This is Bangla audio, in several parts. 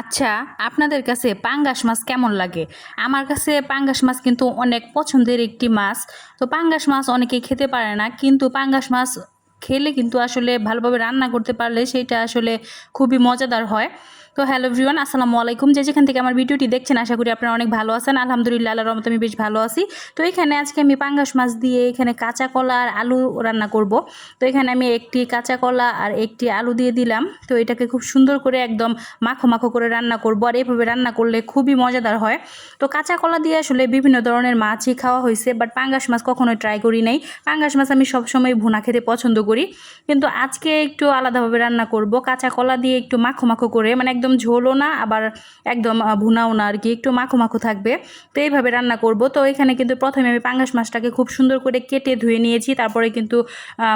আচ্ছা, আপনাদের কাছে পাঙ্গাস মাছ কেমন লাগে? আমার কাছে পাঙ্গাস মাছ কিন্তু অনেক পছন্দের একটি মাছ। তো পাঙ্গাস মাছ অনেকেই খেতে পারে না। কিন্তু পাঙ্গাস মাছ খেলে কিন্তু আসলে ভালোভাবে রান্না করতে পারলে সেইটা আসলে খুবই মজাদার হয়। তো হ্যালো এভরিওয়ান, আসসালামু আলাইকুম। যে যেখান থেকে আমার ভিডিওটি দেখছেন আশা করি আপনারা অনেক ভালো আছেন। আলহামদুলিল্লাহ, আল্লাহর রহমতে আমি বেশ ভালো আছি। তো এখানে আজকে আমি পাঙ্গাস মাছ দিয়ে এখানে কাঁচা কলা আর আলু রান্না করব। তো এখানে আমি একটি কাঁচা কলা আর একটি আলু দিয়ে দিলাম। তো এটাকে খুব সুন্দর করে একদম মাখো মাখো করে রান্না করব, আর এইভাবে রান্না করলে খুবই মজাদার হয়। তো কাঁচা কলা দিয়ে আসলে বিভিন্ন ধরনের মাছই খাওয়া হয়েছে, বাট পাঙ্গাস মাছ কখনোই ট্রাই করি নাই। পাঙ্গাস মাছ আমি সবসময় ভুনা খেতে পছন্দ করি, কিন্তু আজকে একটু আলাদাভাবে রান্না করব। কাঁচা কলা দিয়ে একটু মাখো মাখো করে, মানে একদম ঝোলও না আবার একদম ভুনাও না আর কি, একটু মাখো মাখো থাকবে। তো এইভাবে রান্না করব। তো এখানে কিন্তু প্রথমে আমি পাঙ্গাস মাছটাকে খুব সুন্দর করে কেটে ধুয়ে নিয়েছি। তারপরে কিন্তু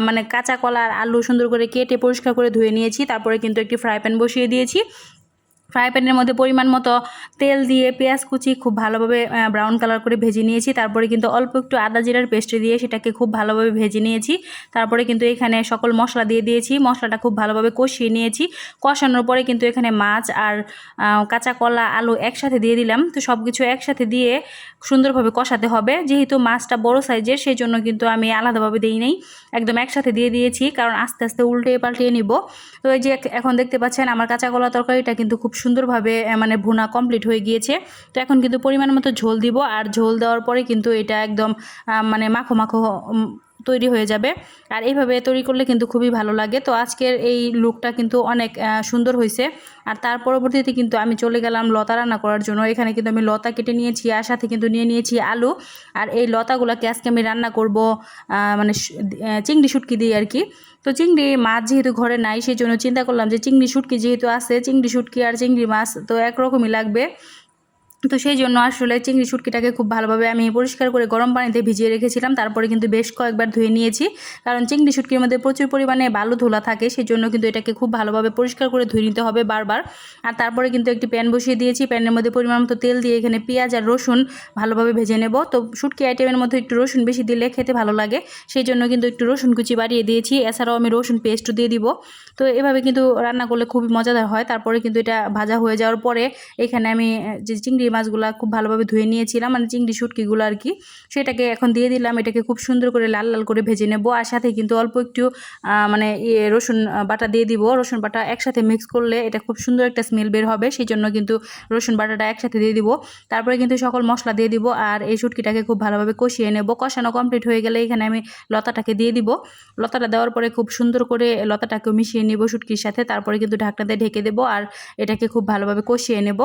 মানে কাঁচা কলা আর আলু সুন্দর করে কেটে পরিষ্কার করে ধুয়ে নিয়েছি। তারপরে কিন্তু একটি ফ্রাই প্যান বসিয়ে দিয়েছি। ফ্রাই প্যানের মধ্যে পরিমাণ মতো তেল দিয়ে পেঁয়াজ কুচি খুব ভালোভাবে ব্রাউন কালার করে ভেজে নিয়েছি। তারপরে কিন্তু অল্প একটু আদা জিরার পেস্ট দিয়ে সেটাকে খুব ভালোভাবে ভেজে নিয়েছি। তারপরে কিন্তু এখানে সকল মশলা দিয়ে দিয়েছি, মশলাটা খুব ভালোভাবে কষিয়ে নিয়েছি। কষানোর পরে কিন্তু এখানে মাছ আর কাঁচা কলা আলু একসাথে দিয়ে দিলাম। তো সব কিছু একসাথে দিয়ে সুন্দরভাবে কষাতে হবে। যেহেতু মাছটা বড় সাইজের, সেই জন্য কিন্তু আমি আলাদাভাবে দিই নাই, একদম একসাথে দিয়ে দিয়েছি, কারণ আস্তে আস্তে উল্টে পাল্টিয়ে নিব। তো এই যে এখন দেখতে পাচ্ছেন আমার কাঁচা কলা তরকারিটা কিন্তু খুব সুন্দরভাবে মানে ভুনা কমপ্লিট হয়ে গিয়েছে। তো এখন কিন্তু পরিমাণ মতো ঝোল দিব, আর ঝোল দেওয়ার পরে কিন্তু এটা একদম মানে মাখো মাখো তৈরি হয়ে যাবে। আর এইভাবে তৈরি করলে কিন্তু খুবই ভালো লাগে। তো আজকের এই লুকটা কিন্তু অনেক সুন্দর হয়েছে। আর তার পরবর্তীতে কিন্তু আমি চলে গেলাম লতা রান্না করার জন্য। এখানে কিন্তু আমি লতা কেটে নিয়েছি, আর সাথে কিন্তু নিয়ে নিয়েছি আলু। আর এই লতাগুলোকে আজকে আমি রান্না করব মানে চিংড়ি শুটকি দিয়ে আর কি। তো চিংড়ি মাছ যেহেতু ঘরে নাই, সেই জন্য চিন্তা করলাম যে চিংড়ি শুটকি যেহেতু আছে, চিংড়ি শুটকি আর চিংড়ি মাছ তো একরকমই লাগবে। তো সেই জন্য আসলে চিংড়ি শুটকিটাকে খুব ভালোভাবে আমি পরিষ্কার করে গরম পানিতে ভিজিয়ে রেখেছিলাম। তারপরে কিন্তু বেশ কয়েকবার ধুয়ে নিয়েছি, কারণ চিংড়ি শুটকির মধ্যে প্রচুর পরিমাণে বালু ধুলা থাকে। সেই জন্য কিন্তু এটাকে খুব ভালোভাবে পরিষ্কার করে ধুয়ে নিতে হবে বারবার। আর তারপরে কিন্তু একটি প্যান বসিয়ে দিয়েছি, প্যানের মধ্যে পরিমাণ মতো তেল দিয়ে এখানে পেঁয়াজ আর রসুন ভালোভাবে ভেজে নেব। তো শুটকি আইটেমের মধ্যে একটু রসুন বেশি দিলে খেতে ভালো লাগে, সেই জন্য কিন্তু একটু রসুন কুচি বাড়িয়ে দিয়েছি। এছাড়াও আমি রসুন পেস্টও দিয়ে দিব। তো এভাবে কিন্তু রান্না করলে খুবই মজাদার হয়। তারপরে কিন্তু এটা ভাজা হয়ে যাওয়ার পরে এখানে আমি যে চিংড়ি মাছগুলো খুব ভালোভাবে ধুয়ে নিয়েছিলাম, মানে চিংড়ি শুটকিগুলো আর কি, সেটাকে এখন দিয়ে দিলাম। এটাকে খুব সুন্দর করে লাল লাল করে ভেজে নেব। আর সাথে কিন্তু অল্প একটু মানে রসুন বাটা দিয়ে দিব। রসুন বাটা একসাথে মিক্স করলে এটা খুব সুন্দর একটা স্মেল বের হবে, সেই জন্য কিন্তু রসুন বাটাটা একসাথে দিয়ে দিব। তারপরে কিন্তু সকল মশলা দিয়ে দিব, আর এই শুটকিটাকে খুব ভালোভাবে কষিয়ে নেব। কষানো কমপ্লিট হয়ে গেলে এখানে আমি লতাটাকে দিয়ে দিব। লতাটা দেওয়ার পরে খুব সুন্দর করে লতাটাকে মিশিয়ে নেব শুটকির সাথে। তারপরে কিন্তু ঢাকনা দিয়ে ঢেকে দেবো, আর এটাকে খুব ভালোভাবে কষিয়ে নেব।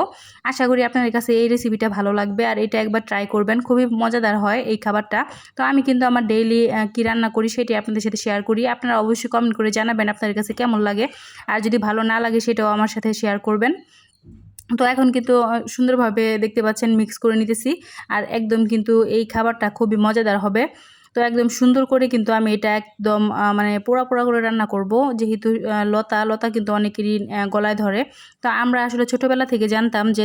আশা করি আপনাদের কাছে এই রেসিপিটা ভালো লাগবে, আর এটা একবার ট্রাই করবেন, খুবই মজাদার হয় এই খাবারটা। তো আমি কিন্তু আমার ডেইলি কী রান্না করি সেটি আপনাদের সাথে শেয়ার করি। আপনারা অবশ্যই কমেন্ট করে জানাবেন আপনাদের কাছে কেমন লাগে, আর যদি ভালো না লাগে সেটাও আমার সাথে শেয়ার করবেন। তো এখন কিন্তু সুন্দরভাবে দেখতে পাচ্ছেন মিক্স করে নিতেছি, আর একদম কিন্তু এই খাবারটা খুবই মজাদার হবে। তো একদম সুন্দর করে কিন্তু আমি এটা একদম মানে পোড়া পোড়া করে রান্না করব, যেহেতু লতা লতা কিন্তু অনেকেরই গলায় ধরে। তো আমরা আসলে ছোটোবেলা থেকে জানতাম যে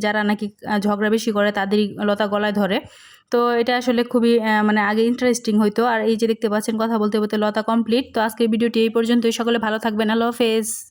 যারা নাকি ঝগড়া বেশি করে তাদেরই লতা গলায় ধরে। তো এটা আসলে খুবই মানে আগে ইন্টারেস্টিং হইতো। আর এই যে দেখতে পাচ্ছেন কথা বলতে বলতে লতা কমপ্লিট। তো আজকের ভিডিওটি এই পর্যন্তই। সকলে ভালো থাকবেন। আল্লাহ হাফেজ।